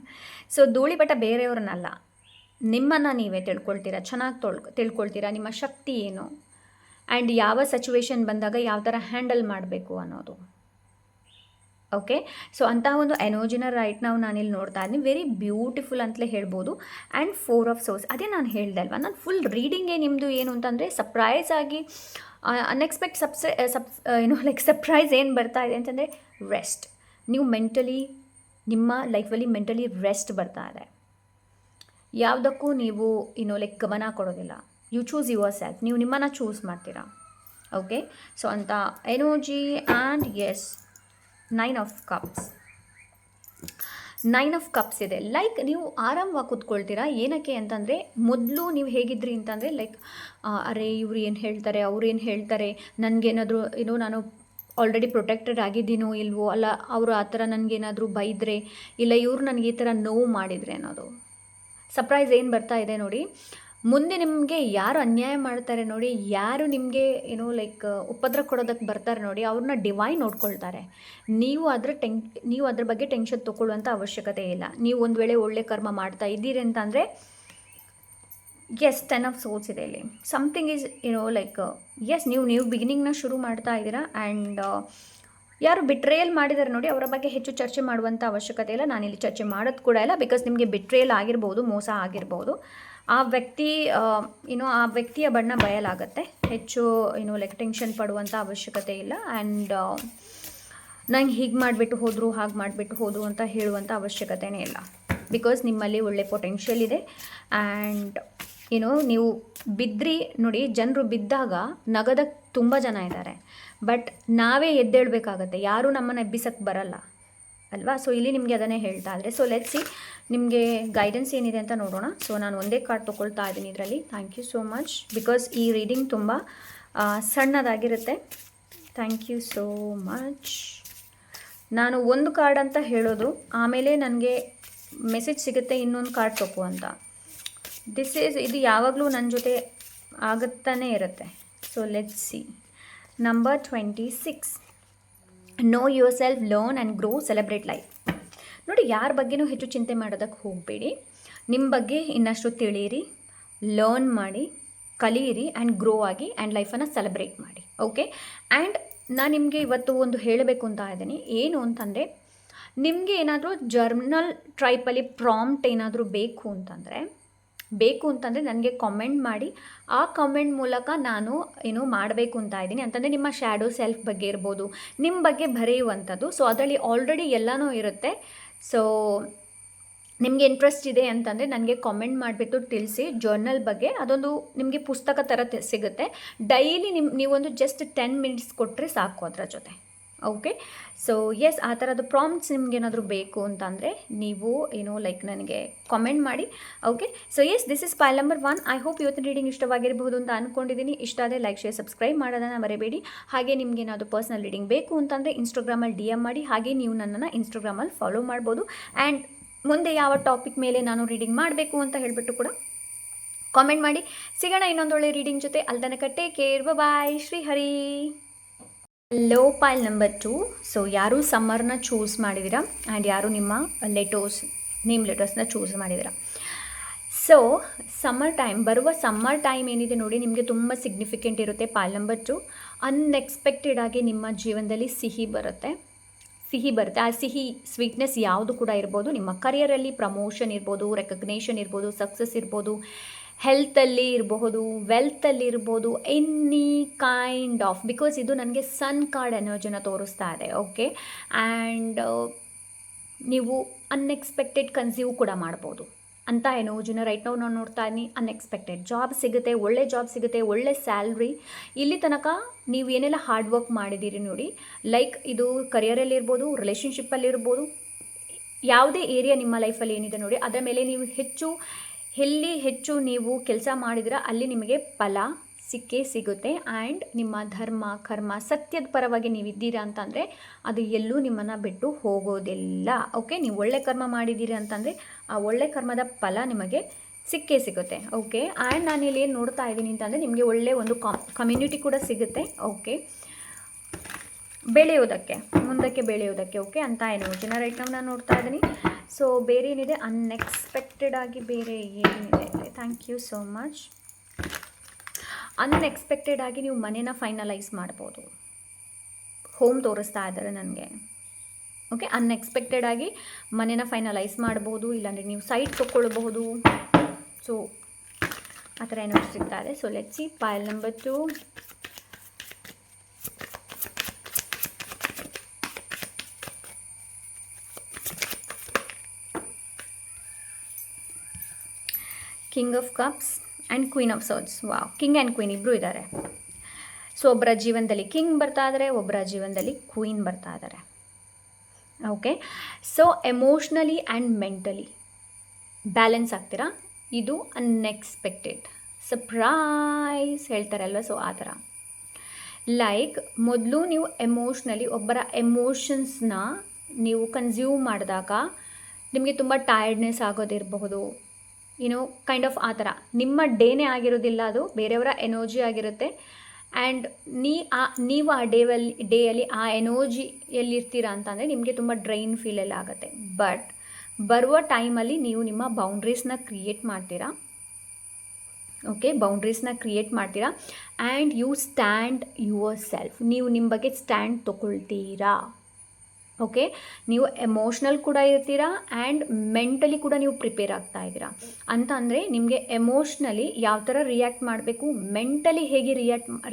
ಸೊ ಧೂಳಿಪಟ ಬೇರೆಯವ್ರನ್ನಲ್ಲ, ನಿಮ್ಮನ್ನು ನೀವೇ ತಿಳ್ಕೊಳ್ತೀರಾ, ಚೆನ್ನಾಗಿ ತಿಳ್ಕೊಳ್ತೀರಾ, ನಿಮ್ಮ ಶಕ್ತಿ ಏನು ಆ್ಯಂಡ್ ಯಾವ ಸಿಚುವೇಶನ್ ಬಂದಾಗ ಯಾವ ಥರ ಹ್ಯಾಂಡಲ್ ಮಾಡಬೇಕು ಅನ್ನೋದು. ಓಕೆ, ಸೊ ಅಂತಹ ಒಂದು ಎನರ್ಜಿನ ರೈಟ್ ನಾವು ನಾನಿಲ್ಲಿ ನೋಡ್ತಾ ಇದ್ದೀನಿ. ವೆರಿ ಬ್ಯೂಟಿಫುಲ್ ಅಂತಲೇ ಹೇಳ್ಬೋದು. ಆ್ಯಂಡ್ 4 ಆಫ್ ಸೋರ್ಸ್, ಅದೇ ನಾನು ಹೇಳ್ದೆ ಅಲ್ವಾ, ನಾನು ಫುಲ್ ರೀಡಿಂಗೇ ನಿಮ್ಮದು ಏನು ಅಂತಂದರೆ ಸರ್ಪ್ರೈಸ್ ಆಗಿ ಅನ್ಎಕ್ಸ್ಪೆಕ್ಟ್ ಲೈಕ್ ಸರ್ಪ್ರೈಸ್ ಏನು ಬರ್ತಾ ಇದೆ ಅಂತಂದರೆ ರೆಸ್ಟ್. ನೀವು ಮೆಂಟಲಿ, ನಿಮ್ಮ ಲೈಫಲ್ಲಿ ಮೆಂಟಲಿ ರೆಸ್ಟ್ ಬರ್ತಾ ಇದೆ. ಯಾವುದಕ್ಕೂ ನೀವು ಲೈಕ್ ಗಮನ ಕೊಡೋದಿಲ್ಲ. ಯು ಚೂಸ್ ಯುವರ್ ಸೆಲ್ಫ್, ನೀವು ನಿಮ್ಮನ್ನು ಚೂಸ್ ಮಾಡ್ತೀರಾ. ಓಕೆ, ಸೊ ಅಂತ energy. And yes, 9 of cups. 9 of cups ಇದೆ. ಲೈಕ್ ನೀವು ಆರಾಮವಾಗಿ ಕೂತ್ಕೊಳ್ತೀರಾ. ಏನಕ್ಕೆ ಅಂತಂದರೆ, ಮೊದಲು ನೀವು ಹೇಗಿದ್ರಿ ಅಂತಂದರೆ ಲೈಕ್ ಅರೆ ಇವ್ರು ಏನು ಹೇಳ್ತಾರೆ, ಅವ್ರು ಏನು ಹೇಳ್ತಾರೆ, ನನಗೇನಾದರೂ ನಾನು ಆಲ್ರೆಡಿ ಪ್ರೊಟೆಕ್ಟೆಡ್ ಆಗಿದ್ದೀನೋ ಇಲ್ವೋ, ಅಲ್ಲ ಅವರು ಆ ಥರ ನನಗೇನಾದರೂ ಬೈದರೆ, ಇಲ್ಲ ಇವ್ರು ನನಗೆ ಈ ಥರ ನೋವು ಮಾಡಿದರೆ ಅನ್ನೋದು. ಸರ್ಪ್ರೈಸ್ ಏನು ಬರ್ತಾ ಇದೆ ನೋಡಿ, ಮುಂದೆ ನಿಮಗೆ ಯಾರು ಅನ್ಯಾಯ ಮಾಡ್ತಾರೆ ನೋಡಿ, ಯಾರು ನಿಮಗೆ ಲೈಕ್ ಉಪದ್ರ ಕೊಡೋದಕ್ಕೆ ಬರ್ತಾರೆ ನೋಡಿ, ಅವ್ರನ್ನ ಡಿವೈನ್ ನೋಡ್ಕೊಳ್ತಾರೆ. ನೀವು ಅದ್ರ ಬಗ್ಗೆ ಟೆನ್ಷನ್ ತೊಗೊಳ್ಳುವಂಥ ಅವಶ್ಯಕತೆ ಇಲ್ಲ. ನೀವು ಒಂದು ವೇಳೆ ಒಳ್ಳೆ ಕರ್ಮ ಮಾಡ್ತಾ ಇದ್ದೀರಿ ಅಂತಂದರೆ ಎಸ್ 10 ಆಫ್ ಸೋಲ್ಸ್ ಇದೆ ಇಲ್ಲಿ. ಸಮಥಿಂಗ್ ಈಸ್ ಲೈಕ್ ಎಸ್ ನೀವು ಬಿಗಿನಿಂಗ್ನ ಶುರು ಮಾಡ್ತಾ ಇದ್ದೀರಾ. ಆ್ಯಂಡ್ ಯಾರು ಬಿಟ್ರೇಯಲ್ ಮಾಡಿದ್ದಾರೆ ನೋಡಿ, ಅವರ ಬಗ್ಗೆ ಹೆಚ್ಚು ಚರ್ಚೆ ಮಾಡುವಂಥ ಅವಶ್ಯಕತೆ ಇಲ್ಲ. ನಾನಿಲ್ಲಿ ಚರ್ಚೆ ಮಾಡೋದು ಕೂಡ ಇಲ್ಲ. ಬಿಕಾಸ್ ನಿಮಗೆ ಬಿಟ್ರೇಯಲ್ ಆಗಿರ್ಬೋದು, ಮೋಸ ಆಗಿರ್ಬೋದು. ಆ ವ್ಯಕ್ತಿಯ ಬಣ್ಣ ಬಯಲಾಗುತ್ತೆ. ಹೆಚ್ಚು ಲೈಕ್ ಟೆನ್ಷನ್ ಪಡುವಂಥ ಅವಶ್ಯಕತೆ ಇಲ್ಲ. ಆ್ಯಂಡ್ ನಂಗೆ ಹೀಗೆ ಮಾಡಿಬಿಟ್ಟು ಹೋದರು, ಹಾಗೆ ಮಾಡಿಬಿಟ್ಟು ಹೋದರು ಅಂತ ಹೇಳುವಂಥ ಅವಶ್ಯಕತೆಯೇ ಇಲ್ಲ. ಬಿಕಾಸ್ ನಿಮ್ಮಲ್ಲಿ ಒಳ್ಳೆ ಪೊಟೆನ್ಷಿಯಲ್ ಇದೆ. ಆ್ಯಂಡ್ ನೀವು ಬಿದ್ದರೆ ನೋಡಿ, ಜನರು ಬಿದ್ದಾಗ ನಗದಕ್ಕೆ ತುಂಬ ಜನ ಇದ್ದಾರೆ. ಬಟ್ ನಾವೇ ಎದ್ದೇಳಬೇಕಾಗತ್ತೆ, ಯಾರೂ ನಮ್ಮನ್ನು ಎಬ್ಬಿಸಕ್ಕೆ ಬರಲ್ಲ ಅಲ್ವಾ. ಸೊ ಇಲ್ಲಿ ನಿಮಗೆ ಅದನ್ನೇ ಹೇಳ್ತಾ ಇದ್ದಾರೆ. ಸೊ ಲೆಟ್ಸ್ ಸಿ ನಿಮಗೆ ಗೈಡೆನ್ಸ್ ಏನಿದೆ ಅಂತ ನೋಡೋಣ. ಸೊ ನಾನು ಒಂದೇ ಕಾರ್ಡ್ ತೊಗೊಳ್ತಾ ಇದ್ದೀನಿ ಇದರಲ್ಲಿ. Thank you so much. Because ಈ ರೀಡಿಂಗ್ ತುಂಬ ಸಣ್ಣದಾಗಿರುತ್ತೆ. Thank you so much. ನಾನು ಒಂದು ಕಾರ್ಡ್ ಅಂತ ಹೇಳೋದು, ಆಮೇಲೆ ನನಗೆ ಮೆಸೇಜ್ ಸಿಗುತ್ತೆ ಇನ್ನೊಂದು ಕಾರ್ಡ್ ತೊಗೊ ಅಂತ. ಇದು ಯಾವಾಗಲೂ ನನ್ನ ಜೊತೆ ಆಗುತ್ತಾನೇ ಇರುತ್ತೆ. So let's C. Number 26. Know your self, learn and grow, celebrate life. ನೋಡಿ, ಯಾರ ಬಗ್ಗೆನೂ ಹೆಚ್ಚು ಚಿಂತೆ ಮಾಡೋದಕ್ಕೆ ಹೋಗಬೇಡಿ. ನಿಮ್ಮ ಬಗ್ಗೆ ಇನ್ನಷ್ಟು ತಿಳಿಯಿರಿ, ಲರ್ನ್ ಮಾಡಿ, ಕಲಿಯಿರಿ ಆ್ಯಂಡ್ ಗ್ರೋ ಆಗಿ ಆ್ಯಂಡ್ ಲೈಫನ್ನು ಸೆಲೆಬ್ರೇಟ್ ಮಾಡಿ. ಓಕೆ. ಆ್ಯಂಡ್ ನಾನು ನಿಮಗೆ ಇವತ್ತು ಒಂದು ಹೇಳಬೇಕು ಅಂತ ಇದ್ದೀನಿ. ಏನು ಅಂತಂದರೆ, ನಿಮಗೆ ಏನಾದರೂ ಜರ್ನಲ್ ಟೈಪಲ್ಲಿ ಪ್ರಾಂಪ್ಟ್ ಏನಾದರೂ ಬೇಕು ಅಂತಂದರೆ ನನಗೆ ಕಾಮೆಂಟ್ ಮಾಡಿ. ಆ ಕಾಮೆಂಟ್ ಮೂಲಕ ನಾನು ಮಾಡಬೇಕು ಅಂತ ಇದ್ದೀನಿ. ಅಂತಂದರೆ ನಿಮ್ಮ ಶ್ಯಾಡೋ ಸೆಲ್ಫ್ ಬಗ್ಗೆ ಇರ್ಬೋದು, ನಿಮ್ಮ ಬಗ್ಗೆ ಬರೆಯುವಂಥದ್ದು. ಸೊ ಅದರಲ್ಲಿ ಆಲ್ರೆಡಿ ಎಲ್ಲನೂ ಇರುತ್ತೆ. ಸೊ ನಿಮಗೆ ಇಂಟ್ರೆಸ್ಟ್ ಇದೆ ಅಂತಂದರೆ ನನಗೆ ಕಾಮೆಂಟ್ ಮಾಡಿಬಿಟ್ಟು ತಿಳಿಸಿ ಜರ್ನಲ್ ಬಗ್ಗೆ. ಅದೊಂದು ನಿಮಗೆ ಪುಸ್ತಕ ಥರ ಸಿಗುತ್ತೆ. ಡೈಲಿ ನೀವೊಂದು ಜಸ್ಟ್ 10 ಮಿನಿಟ್ಸ್ ಕೊಟ್ಟರೆ ಸಾಕು ಅದರ ಜೊತೆ. ಓಕೆ. ಸೊ ಎಸ್, ಆ ಥರದ್ದು ಪ್ರಾಂಪ್ಟ್ಸ್ ನಿಮಗೇನಾದರೂ ಬೇಕು ಅಂತಂದರೆ ನೀವು ಲೈಕ್ ನನಗೆ ಕಾಮೆಂಟ್ ಮಾಡಿ. Okay. So yes, this is file number 1. I hope ಇವತ್ತಿನ ರೀಡಿಂಗ್ ಇಷ್ಟವಾಗಿರಬಹುದು ಅಂತ ಅಂದ್ಕೊಂಡಿದ್ದೀನಿ. ಇಷ್ಟ ಆದರೆ ಲೈಕ್, ಶೇರ್, ಸಬ್ಸ್ಕ್ರೈಬ್ ಮಾಡೋದನ್ನು ಮರೆಯಬೇಡಿ. ಹಾಗೆ ನಿಮಗೇನಾದರೂ ಪರ್ಸ್ನಲ್ ರೀಡಿಂಗ್ ಬೇಕು ಅಂತಂದರೆ ಇನ್ಸ್ಟಾಗ್ರಾಮಲ್ಲಿ DM ಮಾಡಿ. ಹಾಗೆ ನೀವು ನನ್ನನ್ನು ಇನ್ಸ್ಟಾಗ್ರಾಮಲ್ಲಿ ಫಾಲೋ ಮಾಡ್ಬೋದು. ಆ್ಯಂಡ್ ಮುಂದೆ ಯಾವ ಟಾಪಿಕ್ ಮೇಲೆ ನಾನು ರೀಡಿಂಗ್ ಮಾಡಬೇಕು ಅಂತ ಹೇಳಿಬಿಟ್ಟು ಕೂಡ ಕಾಮೆಂಟ್ ಮಾಡಿ. ಸಿಗೋಣ ಇನ್ನೊಂದೊಳ್ಳೆ ರೀಡಿಂಗ್ ಜೊತೆ. ಅಲ್ಲಿ ತನಕ ಟೇಕ್ ಕೇರ್, ಬಾಯ್. ಶ್ರೀಹರಿ. ಲೋ ಪೈಲ್ ನಂಬರ್ 2. ಸೊ ಯಾರು ಸಮ್ಮರ್ನ ಚೂಸ್ ಮಾಡಿದ್ದೀರಾ ಆ್ಯಂಡ್ ಯಾರು ನಿಮ್ಮ ನೇಮ್ ಲೆಟರ್ಸ್ನ ಚೂಸ್ ಮಾಡಿದ್ದೀರಾ. ಸೊ ಬರುವ ಸಮ್ಮರ್ ಟೈಮ್ ಏನಿದೆ ನೋಡಿ, ನಿಮಗೆ ತುಂಬ ಸಿಗ್ನಿಫಿಕೆಂಟ್ ಇರುತ್ತೆ. ಪೈಲ್ ನಂಬರ್ 2. ಅನ್ಎಕ್ಸ್ಪೆಕ್ಟೆಡ್ ಆಗಿ ನಿಮ್ಮ ಜೀವನದಲ್ಲಿ ಸಿಹಿ ಬರುತ್ತೆ. ಆ ಸಿಹಿ ಸ್ವೀಟ್ನೆಸ್ ಯಾವುದು ಕೂಡ ಇರ್ಬೋದು. ನಿಮ್ಮ ಕರಿಯರಲ್ಲಿ ಪ್ರಮೋಷನ್ ಇರ್ಬೋದು, ರೆಕಗ್ನೇಷನ್ ಇರ್ಬೋದು, ಸಕ್ಸಸ್ ಇರ್ಬೋದು, ಹೆಲ್ತಲ್ಲಿ ಇರಬಹುದು, ವೆಲ್ತಲ್ಲಿ ಇರ್ಬೋದು, ಎನಿ ಕೈಂಡ್ ಆಫ್. ಬಿಕಾಸ್ ಇದು ನನಗೆ ಸನ್ ಕಾರ್ಡ್ ಎನರ್ಜಿನ ತೋರಿಸ್ತಾ ಇದೆ. ಓಕೆ. ಆ್ಯಂಡ್ ನೀವು ಅನ್ಎಕ್ಸ್ಪೆಕ್ಟೆಡ್ ಕನ್ಸೀವ್ ಕೂಡ ಮಾಡ್ಬೋದು ಅಂತ ಎನರ್ಜಿನ ರೈಟ್ ನಾವು ನೋಡ್ತಾ ಇದ್ದೀನಿ. ಅನ್ಎಕ್ಸ್ಪೆಕ್ಟೆಡ್ ಜಾಬ್ ಸಿಗುತ್ತೆ, ಒಳ್ಳೆ ಜಾಬ್ ಸಿಗುತ್ತೆ, ಒಳ್ಳೆ ಸ್ಯಾಲ್ರಿ. ಇಲ್ಲಿ ತನಕ ನೀವು ಏನೆಲ್ಲ ಹಾರ್ಡ್ ವರ್ಕ್ ಮಾಡಿದ್ದೀರಿ ನೋಡಿ, ಲೈಕ್ ಇದು ಕರಿಯರಲ್ಲಿರ್ಬೋದು, ರಿಲೇಷನ್ಶಿಪ್ಪಲ್ಲಿರ್ಬೋದು, ಯಾವುದೇ ಏರಿಯಾ ನಿಮ್ಮ ಲೈಫಲ್ಲಿ ಏನಿದೆ ನೋಡಿ, ಅದರ ಮೇಲೆ ನೀವು ಎಲ್ಲಿ ಹೆಚ್ಚು ನೀವು ಕೆಲಸ ಮಾಡಿದ್ರೆ ಅಲ್ಲಿ ನಿಮಗೆ ಫಲ ಸಿಗುತ್ತೆ. ಆ್ಯಂಡ್ ನಿಮ್ಮ ಧರ್ಮ, ಕರ್ಮ, ಸತ್ಯದ ಪರವಾಗಿ ನೀವಿದ್ದೀರಾ ಅಂತಂದರೆ ಅದು ಎಲ್ಲೂ ನಿಮ್ಮನ್ನು ಬಿಟ್ಟು ಹೋಗೋದಿಲ್ಲ. ಓಕೆ. ನೀವು ಒಳ್ಳೆ ಕರ್ಮ ಮಾಡಿದ್ದೀರಿ ಅಂತಂದರೆ ಆ ಒಳ್ಳೆ ಕರ್ಮದ ಫಲ ನಿಮಗೆ ಸಿಗುತ್ತೆ. ಓಕೆ. ಆ್ಯಂಡ್ ನಾನು ಇಲ್ಲಿ ಏನು ನೋಡ್ತಾ ಇದ್ದೀನಿ ಅಂತಂದರೆ, ನಿಮಗೆ ಒಳ್ಳೆ ಒಂದು ಕಮ್ಯುನಿಟಿ ಕೂಡ ಸಿಗುತ್ತೆ. ಓಕೆ. ಮುಂದಕ್ಕೆ ಬೆಳೆಯೋದಕ್ಕೆ. ಓಕೆ ಅಂತ ಎನರ್ಜಿನ ರೈಟ್ ನಾನು ನೋಡ್ತಾ ಇದ್ದೀನಿ. ಸೊ ಬೇರೆ ಏನಿದೆ, ಅನ್ಎಕ್ಸ್ಪೆಕ್ಟೆಡ್ ಆಗಿ ಬೇರೆ ಏನಿದೆ. Thank you so much. Unexpected ಆಗಿ ನೀವು ಮನೇನ ಫೈನಲೈಸ್ ಮಾಡ್ಬೋದು. ಹೋಮ್ ತೋರಿಸ್ತಾ ಇದ್ದಾರೆ ನನಗೆ. ಓಕೆ. ಅನ್ಎಕ್ಸ್ಪೆಕ್ಟೆಡ್ ಆಗಿ ಮನೇನ ಫೈನಲೈಸ್ ಮಾಡ್ಬೋದು, ಇಲ್ಲಾಂದರೆ ನೀವು ಸೈಟ್ ತೊಗೊಳ್ಬಹುದು. ಸೊ ಆ ಥರ ಎನರ್ಜಿ ಸಿಗ್ತಾ ಇದೆ. So let's see pile number 2. King of cups and queen of swords. Wow. King and queen ಇಬ್ಬರು ಇದ್ದಾರೆ. ಸೊ ಒಬ್ಬರ ಜೀವನದಲ್ಲಿ ಕಿಂಗ್ ಬರ್ತಾ ಇದ್ದಾರೆ, ಒಬ್ಬರ ಜೀವನದಲ್ಲಿ ಕ್ವೀನ್ ಬರ್ತಾ ಇದ್ದಾರೆ. Okay. So emotionally and mentally balance ಆಗ್ತೀರಾ. ಇದು ಅನ್ಎಕ್ಸ್ಪೆಕ್ಟೆಡ್ ಸರ್ಪ್ರೈಸ್ ಹೇಳ್ತಾರಲ್ವ. ಸೊ ಆ ಥರ ಲೈಕ್ ಮೊದಲು ನೀವು ಎಮೋಷ್ನಲಿ ಒಬ್ಬರ ಎಮೋಷನ್ಸ್ನ ನೀವು ಕನ್ಸ್ಯೂಮ್ ಮಾಡಿದಾಗ ನಿಮಗೆ ತುಂಬ ಟಯರ್ಡ್ನೆಸ್ ಆಗೋದಿರಬಹುದು. ಕೈಂಡ್ ಆಫ್ ಆ ಥರ ನಿಮ್ಮ ಡೇನೇ ಆಗಿರೋದಿಲ್ಲ, ಅದು ಬೇರೆಯವರ ಎನರ್ಜಿ ಆಗಿರುತ್ತೆ. ಆ್ಯಂಡ್ ನೀವು ಆ ಡೇಯಲ್ಲಿ ಆ ಎನರ್ಜಿಯಲ್ಲಿರ್ತೀರಾ ಅಂತಂದರೆ ನಿಮಗೆ ತುಂಬ ಡ್ರೈನ್ ಫೀಲ್ ಎಲ್ಲ ಆಗುತ್ತೆ. ಬಟ್ ಬರುವ ಟೈಮಲ್ಲಿ ನೀವು ನಿಮ್ಮ ಬೌಂಡ್ರೀಸ್ನ ಕ್ರಿಯೇಟ್ ಮಾಡ್ತೀರಾ. ಓಕೆ, ಬೌಂಡ್ರೀಸ್ನ ಕ್ರಿಯೇಟ್ ಮಾಡ್ತೀರಾ and you stand yourself. ನೀವು ನಿಮ್ಮ ಬಗ್ಗೆ ಸ್ಟ್ಯಾಂಡ್ ತೊಗೊಳ್ತೀರಾ. ಓಕೆ, ನೀವು ಎಮೋಷ್ನಲ್ ಕೂಡ ಇರ್ತೀರಾ ಆ್ಯಂಡ್ ಮೆಂಟಲಿ ಕೂಡ ನೀವು ಪ್ರಿಪೇರ್ ಆಗ್ತಾ ಇದ್ದೀರಾ ಅಂತ ಅಂದರೆ ನಿಮಗೆ ಎಮೋಷ್ನಲಿ ಯಾವ ಥರ ರಿಯಾಕ್ಟ್ ಮಾಡಬೇಕು, ಮೆಂಟಲಿ ಹೇಗೆ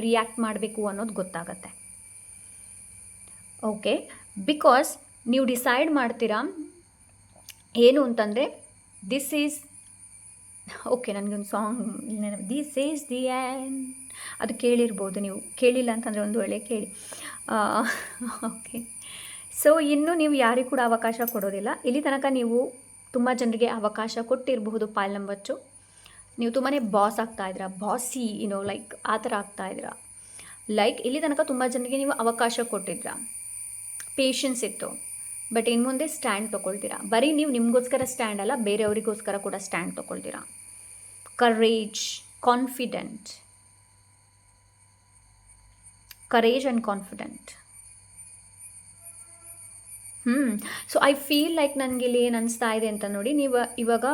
ರಿಯಾಕ್ಟ್ ಮಾಡಬೇಕು ಅನ್ನೋದು ಗೊತ್ತಾಗತ್ತೆ. ಓಕೆ, ಬಿಕಾಸ್ ನೀವು ಡಿಸೈಡ್ ಮಾಡ್ತೀರಾ ಏನು ಅಂತಂದರೆ ದಿಸ್ ಈಸ್ ಓಕೆ. ನನಗೊಂದು song this is the and, ಅದು ಕೇಳಿರ್ಬೋದು ನೀವು. ಕೇಳಿಲ್ಲ ಅಂತಂದರೆ ಒಂದು ವೇಳೆ ಕೇಳಿ. ಓಕೆ, ಸೊ ಇನ್ನು ನೀವು ಯಾರಿಗೂ ಕೂಡ ಅವಕಾಶ ಕೊಡೋದಿಲ್ಲ. ಇಲ್ಲಿ ತನಕ ನೀವು ತುಂಬ ಜನರಿಗೆ ಅವಕಾಶ ಕೊಟ್ಟಿರಬಹುದು. ಪಾಲ್ ನಂಬರ್ 2, ನೀವು ತುಂಬಾ ಬಾಸ್ ಆಗ್ತಾಯಿದ್ದೀರಾ, ಬಾಸಿ ಲೈಕ್ ಆ ಥರ ಆಗ್ತಾಯಿದ್ದೀರಾ. ಲೈಕ್ ಇಲ್ಲಿ ತನಕ ತುಂಬ ಜನರಿಗೆ ನೀವು ಅವಕಾಶ ಕೊಟ್ಟಿದ್ದೀರಾ, ಪೇಷನ್ಸ್ ಇತ್ತು. ಬಟ್ ಇನ್ನು ಮುಂದೆ ಸ್ಟ್ಯಾಂಡ್ ತೊಗೊಳ್ತೀರಾ. ಬರೀ ನೀವು ನಿಮಗೋಸ್ಕರ ಸ್ಟ್ಯಾಂಡ್ ಅಲ್ಲ, ಬೇರೆಯವರಿಗೋಸ್ಕರ ಕೂಡ ಸ್ಟ್ಯಾಂಡ್ ತೊಗೊಳ್ತೀರಾ. Courage, confident, courage and confident. So I feel like ನನಗೆ ಇಲ್ಲಿ ಏನು ಅನಿಸ್ತಾ ಇದೆ ಅಂತ ನೋಡಿ, ನೀವು ಇವಾಗ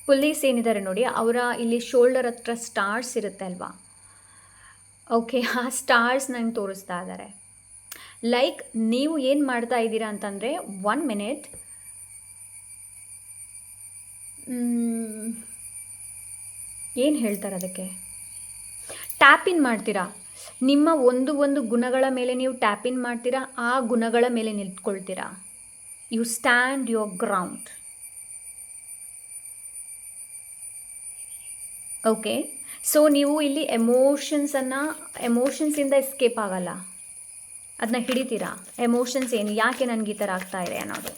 ಪೊಲೀಸ್ ಏನಿದ್ದಾರೆ ನೋಡಿ, ಅವರ ಇಲ್ಲಿ ಶೋಲ್ಡರ್ ಹತ್ರ ಸ್ಟಾರ್ಸ್ ಇರುತ್ತೆ ಅಲ್ವಾ. ಓಕೆ, ಆ ಸ್ಟಾರ್ಸ್ ನಂಗೆ ತೋರಿಸ್ತಾ ಇದ್ದಾರೆ. ಲೈಕ್ ನೀವು ಏನು ಮಾಡ್ತಾ ಇದ್ದೀರಾ ಅಂತಂದರೆ, 1 ಮಿನಿಟ್, ಏನು ಹೇಳ್ತಾರೆ ಅದಕ್ಕೆ, ಟ್ಯಾಪ್ ಇನ್ ಮಾಡ್ತೀರಾ. ನಿಮ್ಮ ಒಂದು ಗುಣಗಳ ಮೇಲೆ ನೀವು ಟ್ಯಾಪ್ ಇನ್ ಮಾಡ್ತೀರಾ, ಆ ಗುಣಗಳ ಮೇಲೆ ನಿಂತ್ಕೊಳ್ತೀರಾ. You stand your ground. Okay, so ನೀವು ಇಲ್ಲಿ ಎಮೋಷನ್ಸಿಂದ ಎಸ್ಕೇಪ್ ಆಗಲ್ಲ, ಅದನ್ನ ಹಿಡಿತೀರಾ. ಎಮೋಷನ್ಸ್ ಏನು, ಯಾಕೆ ನನಗೆ ಈ ಥರ ಆಗ್ತಾ ಇದೆ ಅನ್ನೋದು.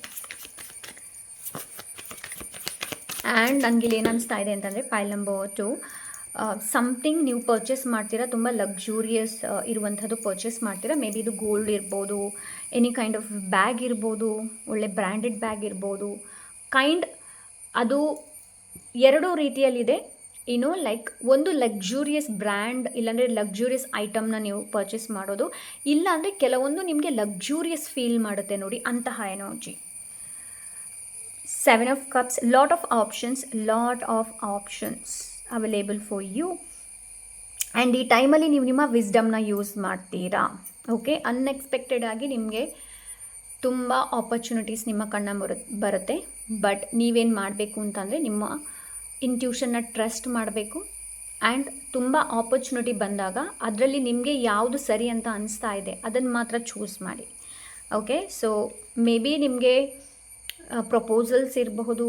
ಆ್ಯಂಡ್ ನನಗೆ ಇಲ್ಲಿ ಏನು ಅನಿಸ್ತಾ ಇದೆ ಅಂತಂದರೆ, ಫೈಲ್ ನಂಬರ್ 2, ಸಮಥಿಂಗ್ ನೀವು ಪರ್ಚೇಸ್ ಮಾಡ್ತೀರಾ, ತುಂಬ ಲಕ್ಸುರಿಯಸ್ ಇರುವಂಥದ್ದು ಪರ್ಚೇಸ್ ಮಾಡ್ತೀರಾ. ಮೇ ಬಿ ಇದು ಗೋಲ್ಡ್ ಇರ್ಬೋದು, ಎನಿ ಕೈಂಡ್ ಆಫ್ ಬ್ಯಾಗ್ ಇರ್ಬೋದು, ಒಳ್ಳೆ ಬ್ರ್ಯಾಂಡೆಡ್ ಬ್ಯಾಗ್ ಇರ್ಬೋದು. ಅದು 2 ರೀತಿಯಲ್ಲಿದೆ. ಲೈಕ್ ಒಂದು ಲಕ್ಸುರಿಯಸ್ ಬ್ರ್ಯಾಂಡ್ ಇಲ್ಲಾಂದರೆ ಲಕ್ಸುರಿಯಸ್ ಐಟಮ್ನ ನೀವು ಪರ್ಚೇಸ್ ಮಾಡೋದು, ಇಲ್ಲಾಂದರೆ ಕೆಲವೊಂದು ನಿಮಗೆ ಲಕ್ಸುರಿಯಸ್ ಫೀಲ್ ಮಾಡುತ್ತೆ ನೋಡಿ, ಅಂತಹ energy. 7 of Cups, lot of options available for you. And ಈ ಟೈಮಲ್ಲಿ ನೀವು ನಿಮ್ಮ ವಿಸ್ಡಮ್ನ ಯೂಸ್ ಮಾಡ್ತೀರಾ. ಓಕೆ, ಅನ್ಎಕ್ಸ್ಪೆಕ್ಟೆಡ್ ಆಗಿ ನಿಮಗೆ ತುಂಬ ಆಪರ್ಚುನಿಟೀಸ್ ನಿಮ್ಮ ಬರುತ್ತೆ. ಬಟ್ ನೀವೇನು ಮಾಡಬೇಕು ಅಂತಂದರೆ, ನಿಮ್ಮ ಇಂಟ್ಯೂಷನ್ನ ಟ್ರಸ್ಟ್ ಮಾಡಬೇಕು. ಆ್ಯಂಡ್ ತುಂಬ ಆಪರ್ಚುನಿಟಿ ಬಂದಾಗ ಅದರಲ್ಲಿ ನಿಮಗೆ ಯಾವುದು ಸರಿ ಅಂತ ಅನಿಸ್ತಾ ಇದೆ ಅದನ್ನು ಮಾತ್ರ ಚೂಸ್ ಮಾಡಿ. ಓಕೆ, ಸೊ ಮೇ ಬಿ ನಿಮಗೆ ಪ್ರಪೋಸಲ್ಸ್ ಇರಬಹುದು,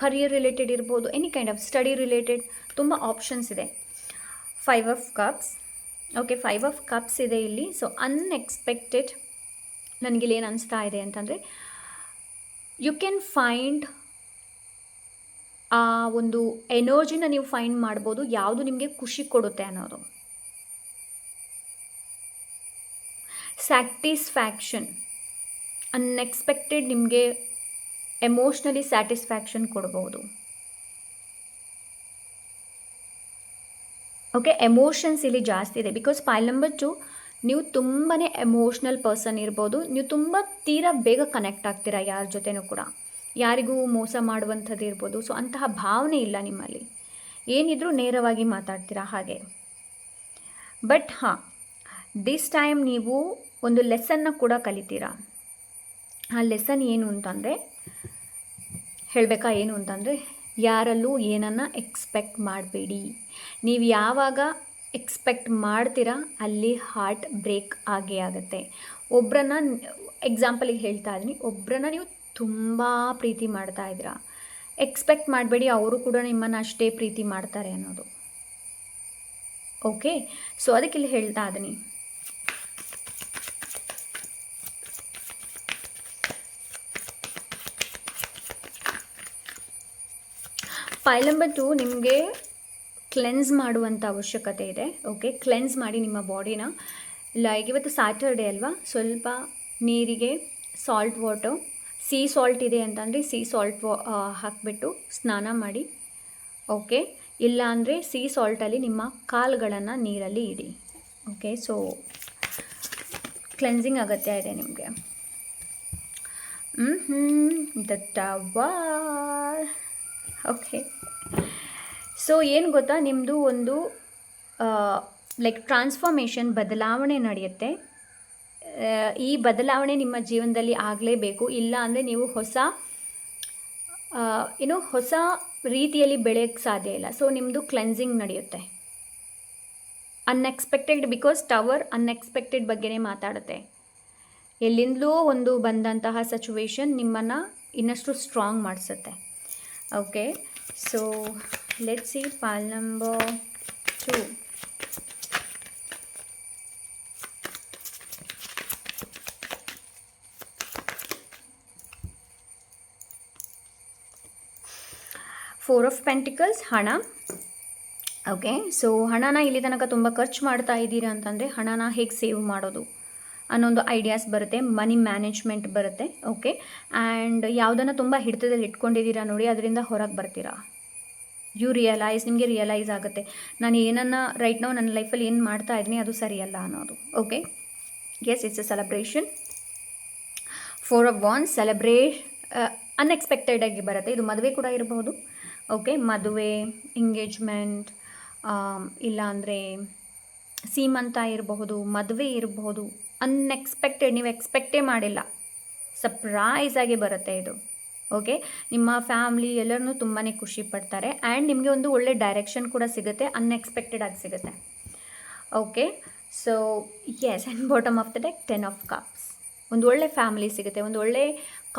ಕರಿಯರ್ ರಿಲೇಟೆಡ್ ಇರ್ಬೋದು, any kind of study related, ತುಂಬ ಆಪ್ಷನ್ಸ್ ಇದೆ. 5 of Cups. Okay, 5 of Cups ಇದೆ ಇಲ್ಲಿ. ಸೊ ಅನ್ಎಕ್ಸ್ಪೆಕ್ಟೆಡ್ ನನಗಿಲ್ಲಿ ಏನು ಅನಿಸ್ತಾ ಇದೆ ಅಂತಂದರೆ, ಯು ಕ್ಯಾನ್ ಫೈಂಡ್ ಆ ಒಂದು ಎನರ್ಜಿನ ನೀವು ಫೈಂಡ್ ಮಾಡ್ಬೋದು, ಯಾವುದು ನಿಮಗೆ ಖುಷಿ ಕೊಡುತ್ತೆ ಅನ್ನೋದು. ಸ್ಯಾಟಿಸ್ಫ್ಯಾಕ್ಷನ್, ಅನ್ಎಕ್ಸ್ಪೆಕ್ಟೆಡ್ ನಿಮಗೆ ಎಮೋಷ್ನಲಿ ಸ್ಯಾಟಿಸ್ಫ್ಯಾಕ್ಷನ್ ಕೊಡ್ಬೋದು. ಓಕೆ, ಎಮೋಷನ್ಸ್ ಇಲ್ಲಿ ಜಾಸ್ತಿ ಇದೆ. ಬಿಕಾಸ್ ಫೈಲ್ ನಂಬರ್ 2, ನೀವು ತುಂಬಾ ಎಮೋಷ್ನಲ್ ಪರ್ಸನ್ ಇರ್ಬೋದು. ನೀವು ತುಂಬ ತೀರಾ ಬೇಗ ಕನೆಕ್ಟ್ ಆಗ್ತೀರಾ ಯಾರ ಜೊತೆನೂ ಕೂಡ, ಯಾರಿಗೂ ಮೋಸ ಮಾಡುವಂಥದ್ದು ಇರ್ಬೋದು. ಸೊ ಅಂತಹ ಭಾವನೆ ಇಲ್ಲ ನಿಮ್ಮಲ್ಲಿ, ಏನಿದ್ರೂ ನೇರವಾಗಿ ಮಾತಾಡ್ತೀರಾ ಹಾಗೆ. ಬಟ್ ದಿಸ್ ಟೈಮ್ ನೀವು ಒಂದು ಲೆಸನ್ನ ಕೂಡ ಕಲಿತೀರಾ. ಆ ಲೆಸನ್ ಏನು ಅಂತಂದರೆ, ಹೇಳಬೇಕಾ ಏನು ಅಂತಂದರೆ, ಯಾರಲ್ಲೂ ಏನನ್ನು ಎಕ್ಸ್ಪೆಕ್ಟ್ ಮಾಡಬೇಡಿ. ನೀವು ಯಾವಾಗ ಎಕ್ಸ್ಪೆಕ್ಟ್ ಮಾಡ್ತೀರಾ ಅಲ್ಲಿ ಹಾರ್ಟ್ ಬ್ರೇಕ್ ಆಗೇ ಆಗುತ್ತೆ. ಒಬ್ಬರನ್ನ ಎಕ್ಸಾಂಪಲಿಗೆ ಹೇಳ್ತಾ ಇದ್ದೀನಿ, ಒಬ್ಬರನ್ನ ನೀವು ತುಂಬ ಪ್ರೀತಿ ಮಾಡ್ತಾ ಇದ್ದೀರಾ, ಎಕ್ಸ್ಪೆಕ್ಟ್ ಮಾಡಬೇಡಿ ಅವರು ಕೂಡ ನಿಮ್ಮನ್ನು ಅಷ್ಟೇ ಪ್ರೀತಿ ಮಾಡ್ತಾರೆ ಅನ್ನೋದು. ಓಕೆ, ಸೊ ಅದಕ್ಕೆ ಇಲ್ಲಿ ಹೇಳ್ತಾ ಇದ್ದೀನಿ. ಫೈಲ್ ನಂಬರ್ 2 ನಿಮಗೆ ಕ್ಲೆನ್ಸ್ ಮಾಡುವಂಥ ಅವಶ್ಯಕತೆ ಇದೆ. ಓಕೆ, ಕ್ಲೆನ್ಸ್ ಮಾಡಿ ನಿಮ್ಮ ಬಾಡಿನ. ಲೈಕ್ ಇವತ್ತು ಸ್ಯಾಟರ್ಡೇ ಅಲ್ವಾ, ಸ್ವಲ್ಪ ನೀರಿಗೆ ಸಾಲ್ಟ್ ವಾಟರ್ ಸೀ ಸಾಲ್ಟ್ ಇದೆ ಅಂತಂದರೆ ಸೀ ಸಾಲ್ಟ್ ಹಾಕಿಬಿಟ್ಟು ಸ್ನಾನ ಮಾಡಿ. ಓಕೆ, ಇಲ್ಲ ಅಂದರೆ ಸೀ ಸಾಲ್ಟಲ್ಲಿ ನಿಮ್ಮ ಕಾಲುಗಳನ್ನು ನೀರಲ್ಲಿ ಇಡಿ. ಓಕೆ, ಸೊ ಕ್ಲೆನ್ಸಿಂಗ್ ಅಗತ್ಯ ಇದೆ ನಿಮಗೆ. The tower. ಓಕೆ, ಸೊ ಏನು ಗೊತ್ತಾ, ನಿಮ್ಮದು ಒಂದು ಲೈಕ್ ಟ್ರಾನ್ಸ್ಫಾರ್ಮೇಷನ್, ಬದಲಾವಣೆ ನಡೆಯುತ್ತೆ. ಈ ಬದಲಾವಣೆ ನಿಮ್ಮ ಜೀವನದಲ್ಲಿ ಆಗಲೇಬೇಕು, ಇಲ್ಲ ಅಂದರೆ ನೀವು ಹೊಸ ರೀತಿಯಲ್ಲಿ ಬೆಳೆಯೋಕ್ಕೆ ಸಾಧ್ಯ ಇಲ್ಲ. ಸೊ ನಿಮ್ಮದು ಕ್ಲೆನ್ಸಿಂಗ್ ನಡೆಯುತ್ತೆ. ಅನ್ಎಕ್ಸ್ಪೆಕ್ಟೆಡ್, ಬಿಕಾಸ್ ಟವರ್ ಅನ್ಎಕ್ಸ್ಪೆಕ್ಟೆಡ್ ಬಗ್ಗೆನೇ ಮಾತಾಡುತ್ತೆ. ಎಲ್ಲಿಂದಲೂ ಒಂದು ಬಂದಂತಹ ಸಿಚುವೇಶನ್ ನಿಮ್ಮನ್ನು ಇನ್ನಷ್ಟು ಸ್ಟ್ರಾಂಗ್ ಮಾಡಿಸುತ್ತೆ. Okay, so let's see pile number 2. Four of pentacles, ಹಣ. ಓಕೆ, ಸೊ ಹಣನ ಇಲ್ಲಿ ತನಕ ತುಂಬ ಖರ್ಚು ಮಾಡ್ತಾ ಇದ್ದೀರಾ ಅಂತಂದರೆ ಹಣನ ಹೇಗೆ ಸೇವ್ ಮಾಡೋದು ಅನ್ನೊಂದು ಐಡಿಯಾಸ್ ಬರುತ್ತೆ, ಮನಿ ಮ್ಯಾನೇಜ್ಮೆಂಟ್ ಬರುತ್ತೆ. ಓಕೆ, ಆ್ಯಂಡ್ ಯಾವುದನ್ನು ತುಂಬ ಹಿಡಿತದಲ್ಲಿ ಇಟ್ಕೊಂಡಿದ್ದೀರಾ ನೋಡಿ, ಅದರಿಂದ ಹೊರಗೆ ಬರ್ತೀರಾ. ನಿಮಗೆ ರಿಯಲೈಸ್ ಆಗುತ್ತೆ, ನಾನು ಏನನ್ನು ರೈಟ್ ನಾವು ನನ್ನ ಲೈಫಲ್ಲಿ ಏನು ಮಾಡ್ತಾ ಇದ್ದೀನಿ ಅದು ಸರಿಯಲ್ಲ ಅನ್ನೋದು. Okay, yes, it's a celebration. Four of wands, unexpected ಆಗಿ ಬರುತ್ತೆ. ಇದು ಮದುವೆ ಕೂಡ ಇರಬಹುದು. ಓಕೆ, ಮದುವೆ, ಎಂಗೇಜ್ಮೆಂಟ್, ಇಲ್ಲಾಂದರೆ ಸೀಮಂತ ಇರಬಹುದು, ಮದುವೆ ಇರಬಹುದು. ಅನ್ಎಕ್ಸ್ಪೆಕ್ಟೆಡ್, ನೀವು ಎಕ್ಸ್ಪೆಕ್ಟೇ ಮಾಡಿಲ್ಲ, ಸರ್ಪ್ರೈಸ್ ಆಗಿ ಬರುತ್ತೆ ಇದು. ಓಕೆ, ನಿಮ್ಮ ಫ್ಯಾಮ್ಲಿ ಎಲ್ಲರೂ ತುಂಬಾ ಖುಷಿ ಪಡ್ತಾರೆ. ಆ್ಯಂಡ್ ನಿಮಗೆ ಒಂದು ಒಳ್ಳೆ ಡೈರೆಕ್ಷನ್ ಕೂಡ ಸಿಗುತ್ತೆ, ಅನ್ಎಕ್ಸ್ಪೆಕ್ಟೆಡ್ ಆಗಿ ಸಿಗುತ್ತೆ. Okay, so yes, and bottom of the deck 10 of cups. ಒಂದು ಒಳ್ಳೆ ಫ್ಯಾಮಿಲಿ ಸಿಗುತ್ತೆ, ಒಂದು ಒಳ್ಳೆ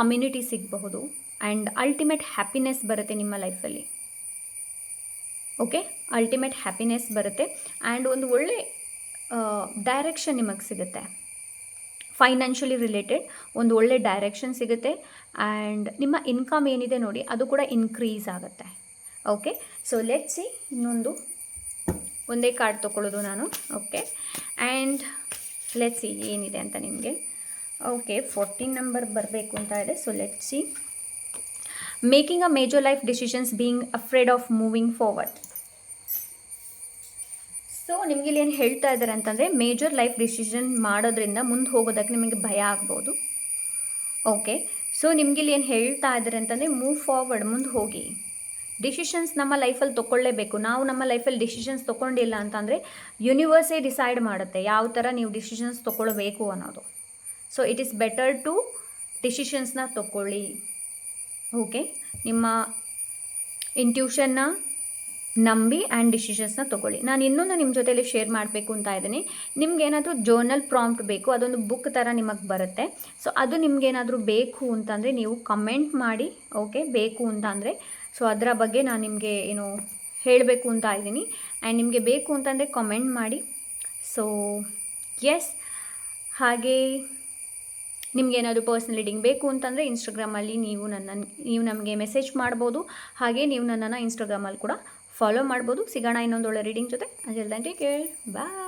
ಕಮ್ಯುನಿಟಿ ಸಿಗಬಹುದು. ಆ್ಯಂಡ್ ಅಲ್ಟಿಮೇಟ್ ಹ್ಯಾಪಿನೆಸ್ ಬರುತ್ತೆ ನಿಮ್ಮ ಲೈಫಲ್ಲಿ. ಓಕೆ, ಅಲ್ಟಿಮೇಟ್ ಹ್ಯಾಪಿನೆಸ್ ಬರುತ್ತೆ. ಆ್ಯಂಡ್ ಒಂದು ಒಳ್ಳೆ ಡೈರೆಕ್ಷನ್ ನಿಮಗೆ ಸಿಗುತ್ತೆ. ಫೈನಾನ್ಷಿಯಲಿ ರಿಲೇಟೆಡ್ ಒಂದು ಒಳ್ಳೆ ಡೈರೆಕ್ಷನ್ ಸಿಗುತ್ತೆ. ಆ್ಯಂಡ್ ನಿಮ್ಮ ಇನ್ಕಮ್ ಏನಿದೆ ನೋಡಿ, ಅದು ಕೂಡ ಇನ್ಕ್ರೀಸ್ ಆಗುತ್ತೆ. ಓಕೆ, ಸೊ ಲೆಟ್ಸ್ ಸಿ, ಒಂದೇ ಕಾರ್ಡ್ ತೊಗೊಳ್ಳೋದು ನಾನು. ಓಕೆ, ಆ್ಯಂಡ್ ಲೆಟ್ಸ್ ಸಿ ಏನಿದೆ ಅಂತ ನಿಮಗೆ. ಓಕೆ, 14 ನಂಬರ್ ಬರಬೇಕು ಅಂತ ಇದೆ. So let's C, making a major life decisions, being afraid of moving forward. So ನಿಮಗೆ ಇಲ್ಲಿ ಏನು ಹೇಳ್ತಾ ಇದ್ದಾರೆ ಅಂತಂದರೆ, ಮೇಜರ್ ಲೈಫ್ ಡಿಸಿಷನ್ ಮಾಡೋದ್ರಿಂದ ಮುಂದೆ ಹೋಗೋದಕ್ಕೆ ನಿಮಗೆ ಭಯ ಆಗ್ಬೋದು. ಓಕೆ, ಸೊ ನಿಮಗೆ ಇಲ್ಲಿ ಏನು ಹೇಳ್ತಾ ಇದ್ದಾರೆ ಅಂತಂದರೆ, ಮೂವ್ ಫಾರ್ವರ್ಡ್, ಮುಂದೆ ಹೋಗಿ. ಡಿಸಿಷನ್ಸ್ ನಮ್ಮ ಲೈಫಲ್ಲಿ ತೊಗೊಳ್ಳೇಬೇಕು. ನಾವು ನಮ್ಮ ಲೈಫಲ್ಲಿ ಡಿಸಿಷನ್ಸ್ ತೊಗೊಂಡಿಲ್ಲ ಅಂತಂದರೆ ಯೂನಿವರ್ಸೇ ಡಿಸೈಡ್ ಮಾಡುತ್ತೆ ಯಾವ ಥರ ನೀವು ಡಿಸಿಷನ್ಸ್ ತೊಗೊಳ್ಬೇಕು ಅನ್ನೋದು. So it is better to ಡಿಸಿಷನ್ಸ್ನ ತೊಗೊಳ್ಳಿ. ಓಕೆ, ನಿಮ್ಮ ಇಂಟ್ಯೂಷನ್ನ ನಂಬಿ ಆ್ಯಂಡ್ ಡಿಸಿಷನ್ಸ್ನ ತೊಗೊಳ್ಳಿ. ನಾನು ಇನ್ನೊಂದು ನಿಮ್ಮ ಜೊತೆಯಲ್ಲಿ ಶೇರ್ ಮಾಡಬೇಕು ಅಂತ ಇದ್ದೀನಿ. ನಿಮ್ಗೇನಾದರೂ ಜರ್ನಲ್ ಪ್ರಾಂಪ್ಟ್ ಬೇಕು, ಅದೊಂದು ಬುಕ್ ಥರ ನಿಮಗೆ ಬರುತ್ತೆ. ಸೊ ಅದು ನಿಮ್ಗೇನಾದರೂ ಬೇಕು ಅಂತಂದರೆ ನೀವು ಕಮೆಂಟ್ ಮಾಡಿ. ಓಕೆ, ಬೇಕು ಅಂತ ಅಂದರೆ ಸೊ ಅದರ ಬಗ್ಗೆ ನಾನು ನಿಮಗೆ ಹೇಳಬೇಕು ಅಂತ ಇದ್ದೀನಿ. ಆ್ಯಂಡ್ ನಿಮಗೆ ಬೇಕು ಅಂತಂದರೆ ಕಮೆಂಟ್ ಮಾಡಿ. ಸೊ ಎಸ್, ಹಾಗೆ ನಿಮಗೇನಾದರೂ ಪರ್ಸ್ನಲ್ ರೀಡಿಂಗ್ ಬೇಕು ಅಂತಂದರೆ ಇನ್ಸ್ಟಾಗ್ರಾಮಲ್ಲಿ ನೀವು ನಮಗೆ ಮೆಸೇಜ್ ಮಾಡ್ಬೋದು. ಹಾಗೆ ನೀವು ನನ್ನನ್ನು ಇನ್ಸ್ಟಾಗ್ರಾಮಲ್ಲಿ ಕೂಡ ಫಾಲೋ ಮಾಡ್ಬೋದು. ಸಿಗೋಣ ಇನ್ನೊಂದು ಒಳ್ಳೆ ರೀಡಿಂಗ್ ಜೊತೆ. ಅಂಟಿಲ್ ದೆನ್ ಟೇಕ್ ಕೇರ್, ಬಾಯ್.